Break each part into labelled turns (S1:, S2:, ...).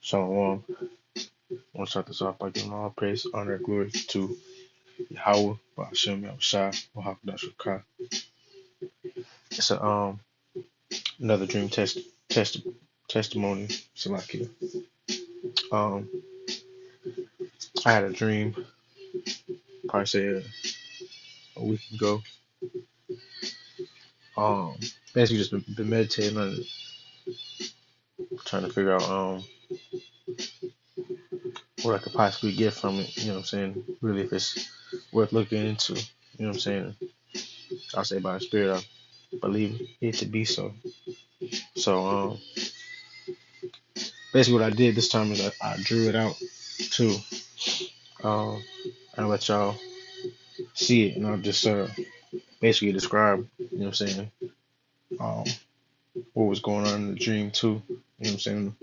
S1: So I want to start this off by giving all praise, honor, and glory to Yahweh, Ba'ashem, Yahushua, Wahakdash. It's another dream test testimony, Salakia. Um, I had a dream, probably say a week ago. Um, Basically just been meditating on it, trying to figure out what I could possibly get from it. You know what I'm saying? Really, if it's worth looking into. You know what I'm saying? I'll say by the Spirit, I believe it to be so. So basically what I did this time is I drew it out too. Um, I'll let y'all see it, and I'll just basically describe. You know what I'm saying? Um, what was going on in the dream too. You know what I'm saying?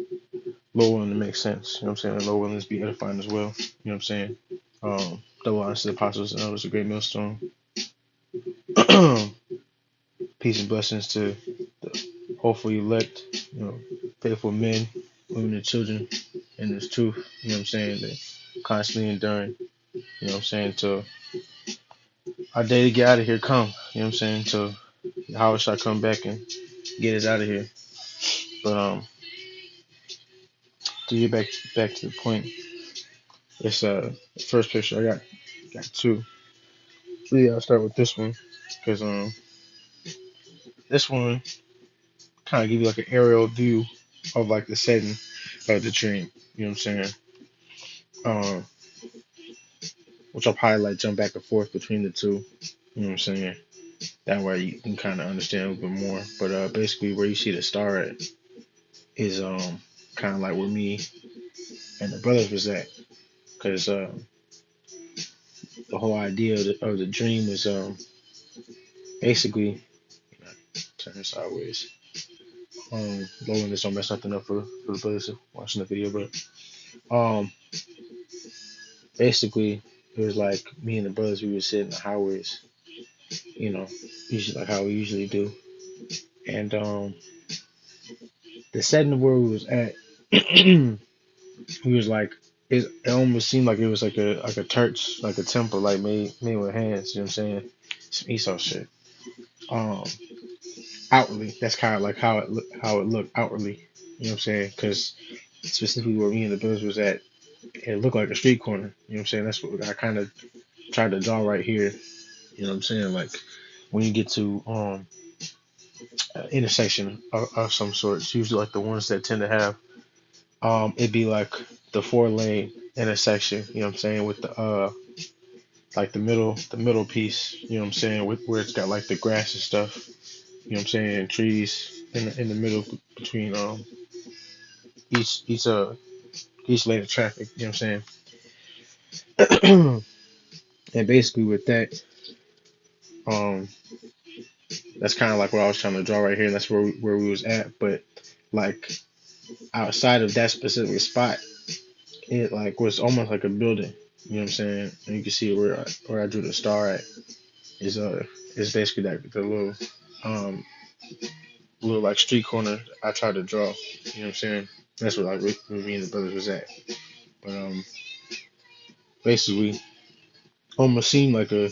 S1: Low willing to make sense. You know what I'm saying? Low willing to be edifying as well. You know what I'm saying? Double honors to the apostles and others, a great millstone. Peace and blessings to the hopeful elect, faithful men, women, and children in this truth. You know what I'm saying? They constantly enduring. You know what I'm saying? Till our day to get out of here come. You know what I'm saying? Till how shall I come back and get us out of here? But to get back to the point, it's the first picture I got two. So yeah, I'll start with this one because this one kind of give you like an aerial view of like the setting of the dream. You know what I'm saying? Um, which I'll probably like jump back and forth between the two. You know what I'm saying? That way you can kind of understand a little bit more. But basically, where you see the star at is kind of like where me and the brothers was at, because the whole idea of the dream was basically turn this sideways. Lowering this don't mess nothing up for the brothers watching the video, but um basically it was like me and the brothers, we would sit in the highways, you know, usually like how we usually do. And the setting of where we was at, we was like it almost seemed like it was like a church, like a temple, like made with hands. You know what I'm saying? Some Esau shit. Um, Outwardly, that's kind of like how it looked outwardly. You know what I'm saying? Because specifically where me and the brothers was at, it looked like a street corner. You know what I'm saying? That's what I kind of tried to draw right here. You know what I'm saying? Like when you get to intersection of some sort, it's usually like the ones that tend to have it'd be like the 4 lane intersection. You know what I'm saying? With the like the middle piece. You know what I'm saying? With where it's got like the grass and stuff. You know what I'm saying? And trees in the middle between each each uh each lane of traffic. You know what I'm saying? And basically with that, um, that's kind of like what I was trying to draw right here. And that's where we was at. But like outside of that specific spot, it like was almost like a building. You know what I'm saying? And you can see where I drew the star at is is basically like the um little like street corner I tried to draw. You know what I'm saying? That's what like where me and the brothers was at. But basically almost seemed like a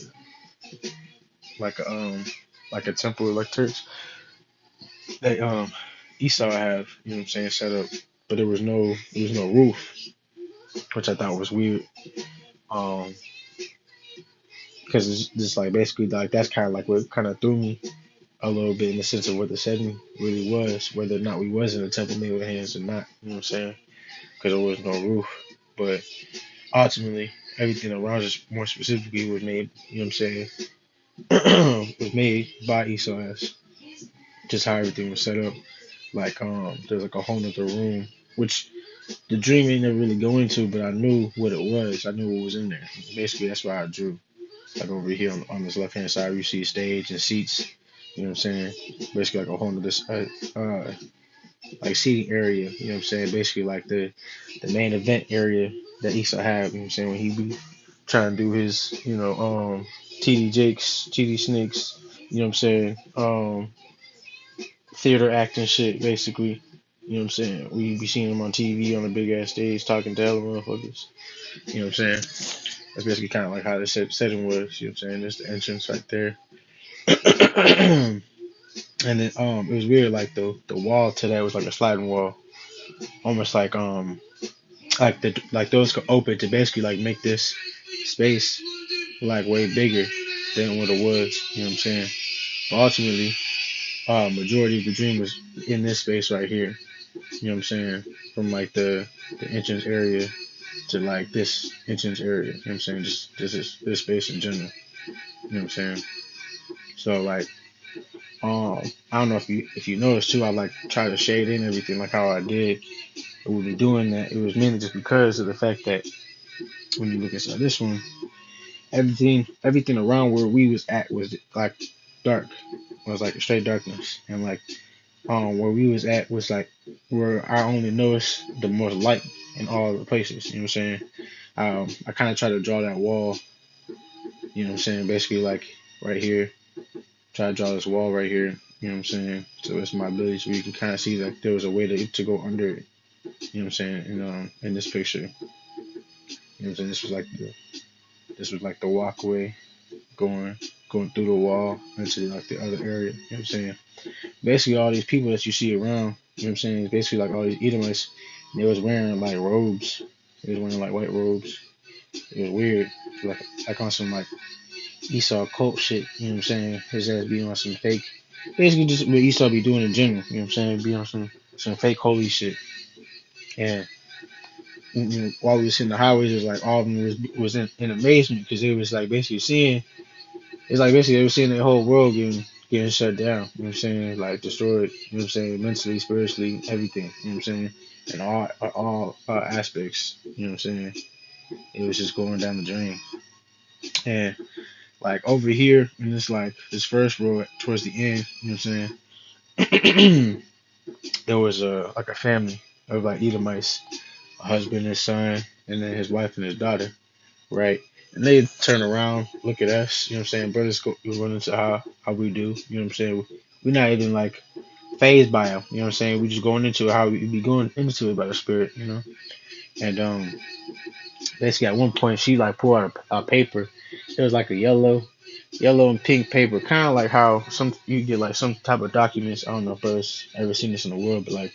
S1: like a temple or like church that Esau have, you know what I'm saying, set up. But there was no roof, which I thought was weird. Um because it's just like basically like that's kind of like what kind of threw me a little bit in the sense of what the setting really was, whether or not we was in a temple made with hands or not. You know what I'm saying? Because there was no roof. But ultimately, everything around us, more specifically, was made. You know what I'm saying? Was made by Esau. Just how everything was set up. Like there's like a whole nother room, which the dream ain't never really go into, but I knew what it was. I knew what was in there. Basically, that's why I drew. Like over here on this left hand side, you see a stage and seats. You know what I'm saying? Basically, like a whole nother like seating area. You know what I'm saying? Basically, like the main event area that Esau have. You know what I'm saying? When he be trying to do his, TD Jakes, TD Snakes. You know what I'm saying? Theater acting shit, basically. You know what I'm saying? We be seeing him on TV on a big ass stage talking to hella motherfuckers. You know what I'm saying? That's basically kind of like how the setting was. You know what I'm saying? There's the entrance right there. And then it was weird, like the wall to that was like a sliding wall, almost like the like those could open to basically like make this space like way bigger than what it was. You know what I'm saying? But ultimately, majority of the dream was in this space right here. You know what I'm saying? From like the entrance area to like this entrance area. You know what I'm saying? Just this space in general. You know what I'm saying? So like I don't know if you noticed too, I like try to shade in everything like how I did. But we've been doing that. It was mainly just because of the fact that when you look inside this one, everything around where we was at was like dark. It was like straight darkness. And like where we was at was like where I only noticed the most light in all the places. You know what I'm saying? I kind of try to draw that wall. You know what I'm saying? Basically like right here. Try to draw this wall right here. You know what I'm saying? So it's my ability, so you can kind of see that there was a way to go under it. You know what I'm saying? In this picture, you know what I'm saying? This was like the walkway going through the wall into like the other area. You know what I'm saying? Basically, all these people that you see around, you know what I'm saying? It's basically like all these Edomites. They was wearing like robes. They was wearing like white robes. It was weird, like on some like Esau cult shit. You know what I'm saying? His ass be on some fake, basically just what Esau be doing in general. You know what I'm saying? Be on some fake holy shit. And you know, while we was in the highways, it was like all of them was in amazement because they was like basically seeing. It's like basically they were seeing their whole world getting shut down. You know what I'm saying? Like destroyed. You know what I'm saying? Mentally, spiritually, everything. You know what I'm saying? And all aspects. You know what I'm saying? It was just going down the drain. And like over here in this first row towards the end, you know what I'm saying? There was like a family of like Edomites, a husband and his son, and then his wife and his daughter, right? And they turn around, look at us, you know what I'm saying? Brothers go run into how we do, you know what I'm saying? We're not even like phased by them, you know what I'm saying? We just going into it how we be going into it by the spirit, you know? And basically at one point she like pulled out a paper. It was like a yellow and pink paper, kind of like how some you get like some type of documents. I don't know if brothers ever seen this in the world, but like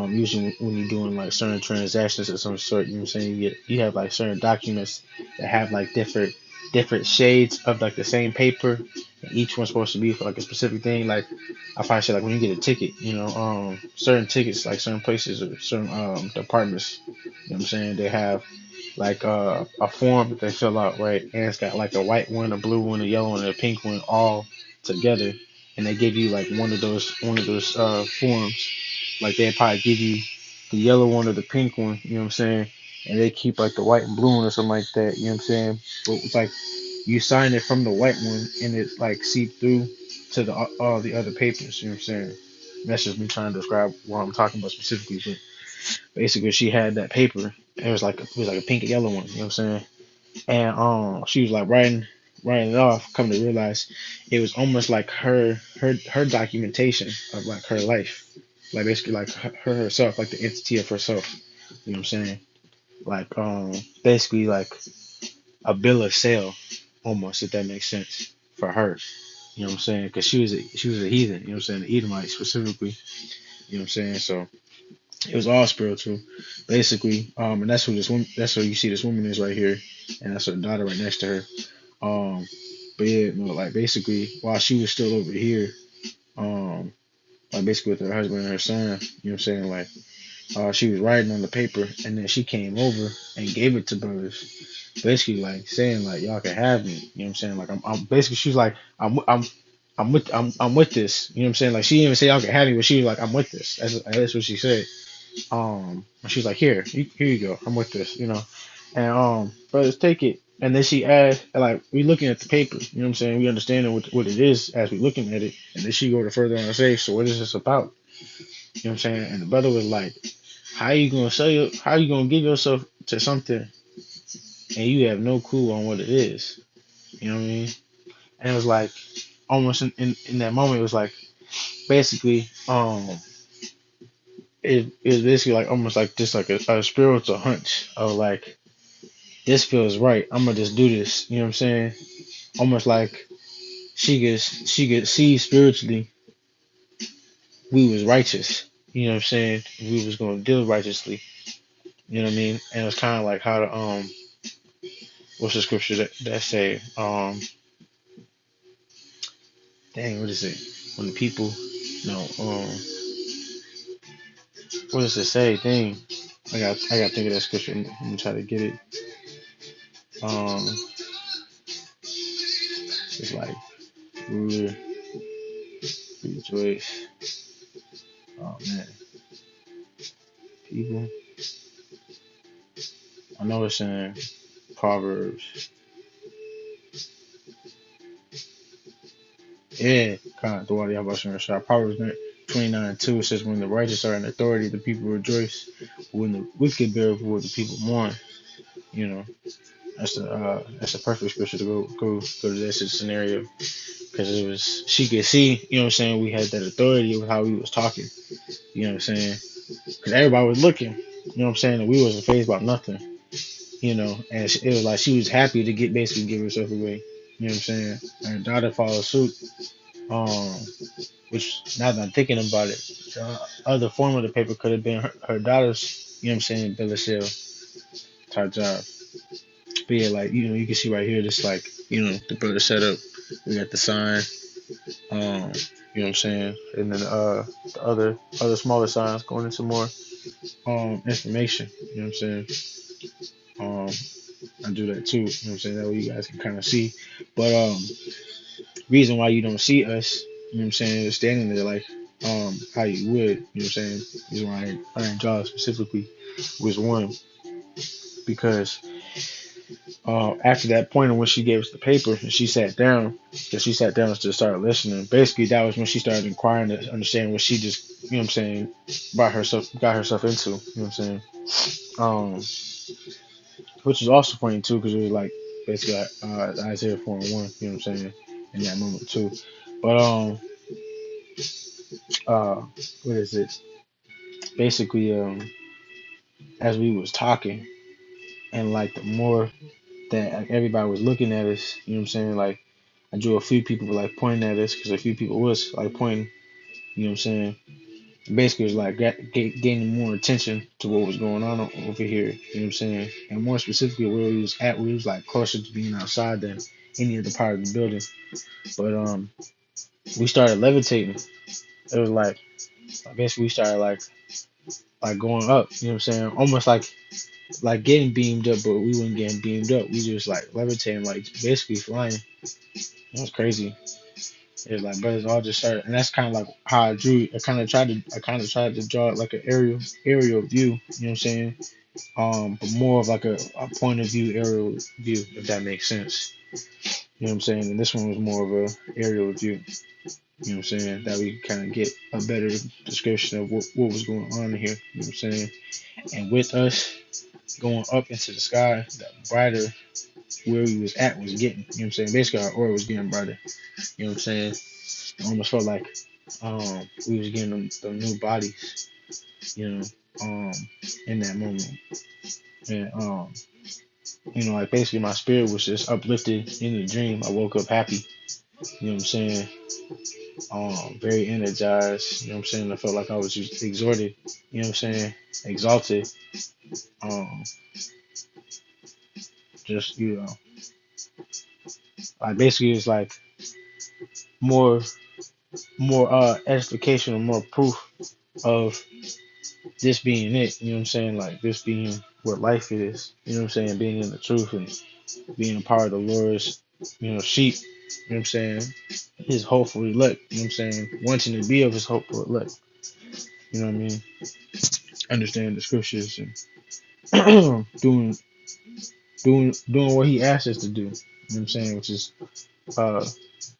S1: usually when you're doing like certain transactions of some sort, you know what I'm saying, you have like certain documents that have like different shades of like the same paper, and each one's supposed to be for like a specific thing. Like I probably say like when you get a ticket, you know, certain tickets like certain places or certain departments, you know what I'm saying, they have like a form that they fill out, right? And it's got like a white one, a blue one, a yellow one, and a pink one all together, and they give you like one of those forms. Like they probably give you the yellow one or the pink one, you know what I'm saying? And they keep like the white and blue one or something like that, you know what I'm saying? But it's like you sign it from the white one and it like seep through to the all the other papers, you know what I'm saying? That's just me trying to describe what I'm talking about specifically, but basically she had that paper. It was like a pink and yellow one, you know what I'm saying? And she was like writing it off, coming to realize it was almost like her documentation of like her life, like basically like her herself, like the entity of herself, you know what I'm saying? Like basically like a bill of sale, almost, if that makes sense, for her, you know what I'm saying? Because she was a heathen, you know what I'm saying, the Edomite specifically, you know what I'm saying? So it was all spiritual, basically. And that's who you see this woman is right here, and that's her daughter right next to her. But yeah, no, like basically, while she was still over here, um, like basically with her husband and her son, you know what I'm saying? Like, she was writing on the paper, and then she came over and gave it to brothers, basically like saying like y'all can have me, you know what I'm saying? Like I'm basically she was like I'm with this, you know what I'm saying? Like she didn't even say y'all can have me, but she was like I'm with this. That's what she said. She was like, here you go. I'm with this, you know. And brothers take it. And then she asked, like, we looking at the paper, you know what I'm saying? We understanding what it is as we looking at it. And then she go to further on and say, so what is this about? You know what I'm saying? And the brother was like, how you gonna give yourself to something and you have no clue on what it is? You know what I mean? And it was like almost in that moment it was like basically it's basically like almost like just like a spiritual hunch of like this feels right. I'm gonna just do this. You know what I'm saying? Almost like she could see spiritually we was righteous. You know what I'm saying? We was gonna deal righteously. You know what I mean? And it's kind of like how to what's the scripture that say dang, what is it? When the people no what does it say? Dang, I got to think of that scripture. Let me try to get it. Um, it's like ruler rejoice. Oh man, people. I know it's in Proverbs. Yeah, kind of the water about shot. Proverbs 29:2. It says, "When the righteous are in authority, the people rejoice. When the wicked bear rule, the people mourn." You know, that's the perfect scripture to go to this scenario because it was she could see. You know what I'm saying? We had that authority with how we was talking. You know what I'm saying? Because everybody was looking. You know what I'm saying? And we wasn't phased about nothing. You know, and it was like she was happy to basically give herself away. You know what I'm saying? And her daughter followed suit. Um, which now that I'm thinking about it, the other form of the paper could have been her daughter's. You know what I'm saying? Bill of sale type job. But yeah, like you can see right here, just like the brother setup. We got the sign. You know what I'm saying? And then the other smaller signs going into more information. You know what I'm saying? Um, I do that too. You know what I'm saying? That way you guys can kind of see. But reason why you don't see us, you know what I'm saying, standing there like how you would, you know what I'm saying? Reason why I didn't draw specifically was one because after that point when she gave us the paper and she sat down, because she sat down to start listening. Basically, that was when she started inquiring to understand what she just, you know what I'm saying, got herself into. You know what I'm saying? Um, which is also funny too, because it was like basically Isaiah 4:1. You know what I'm saying? In that moment too. But what is it? Basically, as we was talking, and like the more that like, everybody was looking at us, you know what I'm saying? Like I drew a few people like pointing at us because a few people was like pointing. You know what I'm saying? Basically, it was like gaining more attention to what was going on over here. You know what I'm saying? And more specifically, where we was at, we was like closer to being outside than any other part of the building. But we started levitating. It was like basically we started like going up. You know what I'm saying? Almost like getting beamed up, but we weren't getting beamed up. We just like levitating, like basically flying. It was crazy. It was like brothers all just started, and that's kind of like how I drew. I kind of tried to draw it like an aerial view. You know what I'm saying? But more of like a point of view aerial view, if that makes sense. You know what I'm saying? And this one was more of a aerial view. You know what I'm saying? That we kind of get a better description of what was going on here. You know what I'm saying? And with us going up into the sky, the brighter where we was at was getting. You know what I'm saying? Basically, our aura was getting brighter. You know what I'm saying? It almost felt like we was getting them new bodies. You know, um, in that moment, and like basically my spirit was just uplifted in the dream. I woke up happy. You know what I'm saying? Very energized. You know what I'm saying? I felt like I was just exhorted. You know what I'm saying? Exalted. Um, just like basically it's like more edification or more proof of this being it. You know what I'm saying? Like this being what life is. You know what I'm saying? Being in the truth and being a part of the Lord's, sheep. You know what I'm saying? His hopeful elect. You know what I'm saying? Wanting to be of his hopeful elect. You know what I mean? Understand the scriptures and doing what he asked us to do. You know what I'm saying? Which is uh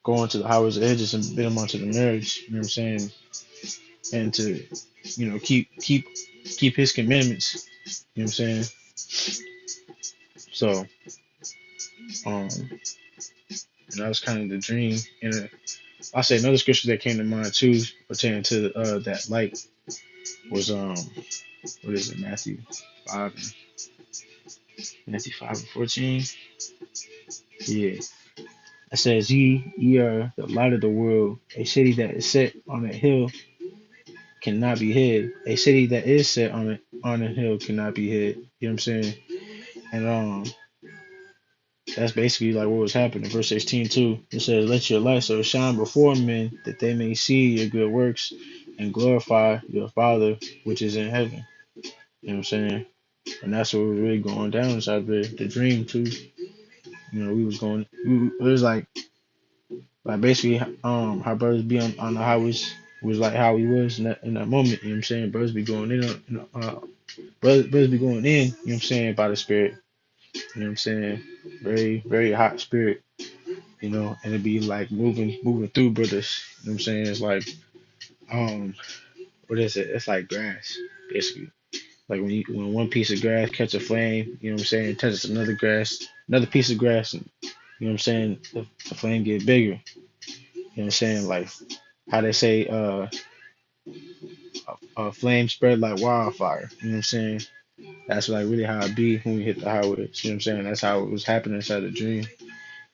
S1: going to the highways and edges and bid them onto the marriage. You know what I'm saying? And to keep his commandments. You know what I'm saying? So um that was kind of the dream. And I say another scripture that came to mind too, pertaining to that light. was what is it, five Matthew 5:14. Yeah. It says, ye are the light of the world. A city that is set on a hill cannot be hid. A city that is set on a hill cannot be hid. You know what I'm saying? And that's basically like what was happening. Verse 16 too. It says, let your light so shine before men that they may see your good works and glorify your Father which is in heaven. You know what I'm saying? And that's what was really going down inside the dream too. You know, we was going. It was like basically how brothers be on the highways was like how he was in that moment. You know what I'm saying? Brothers be going in. Brothers be going in. You know what I'm saying, by the Spirit. You know what I'm saying? Very very hot spirit. You know, and it be like moving through brothers. You know what I'm saying? It's like what is it? It's like grass basically. Like when one piece of grass catch a flame, you know what I'm saying, it touches another piece of grass, and you know what I'm saying, the flame get bigger. You know what I'm saying, like how they say, a flame spread like wildfire. You know what I'm saying? That's like really how it be when we hit the highways. You know what I'm saying? That's how it was happening inside the dream.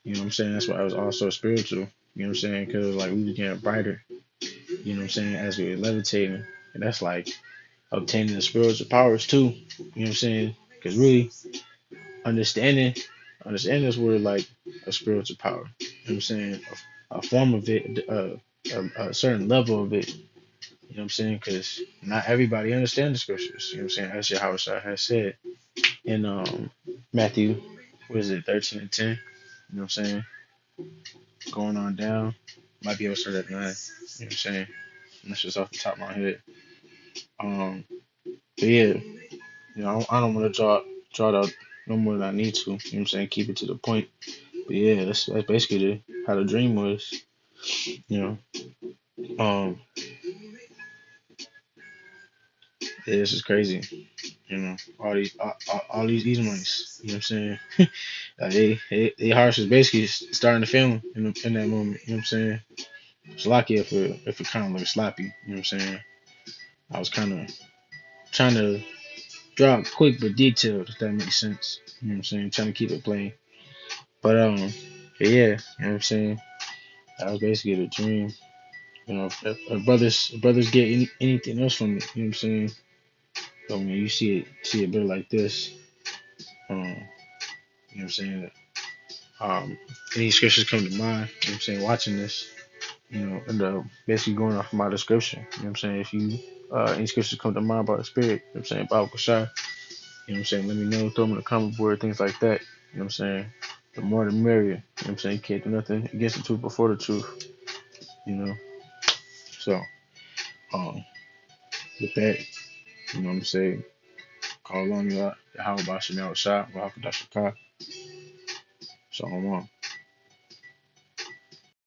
S1: You know what I'm saying? That's why it was also spiritual. You know what I'm saying? Because like we was getting brighter. You know what I'm saying? As we were levitating, and that's like obtaining the spiritual powers too. You know what I'm saying? Because really understanding understanding this word like a spiritual power. You know what I'm saying? A form of it, a certain level of it. You know what I'm saying? Because not everybody understands the scriptures. You know what I'm saying? As Yahweh has said in Matthew, what is it, 13 and 10? You know what I'm saying? Going on down. Might be able to start at 9. You know what I'm saying? And that's just off the top of my head. Um, but yeah, you know, I don't want to draw it out no more than I need to. You know what I'm saying? Keep it to the point. But yeah, that's basically how the dream was. You know, um, yeah, this is crazy. You know, all these Edomites. You know what I'm saying? They hearts is basically starting to fail in that moment. You know what I'm saying? It's lucky if it kind of looks sloppy. You know what I'm saying? I was kind of trying to draw it quick but detailed, if that makes sense. You know what I'm saying? Trying to keep it plain. But yeah, you know what I'm saying? That was basically the dream. You know, if brothers get anything else from it, you know what I'm saying? So when you see a bit like this, you know what I'm saying? Any scriptures come to mind, you know what I'm saying, watching this, you know, and basically going off of my description, you know what I'm saying? If you any scriptures come to mind by the Spirit, you know what I'm saying, Bible Kashai, you know what I'm saying, let me know, throw them in the comment board, things like that, you know what I'm saying? The more the merrier, you know what I'm saying? You can't do nothing against the truth before the truth, you know. So, with that, you know what I'm saying, call on you out, Yahweh Bashim Yahweh Shah, Rahakadashaka, Shalom.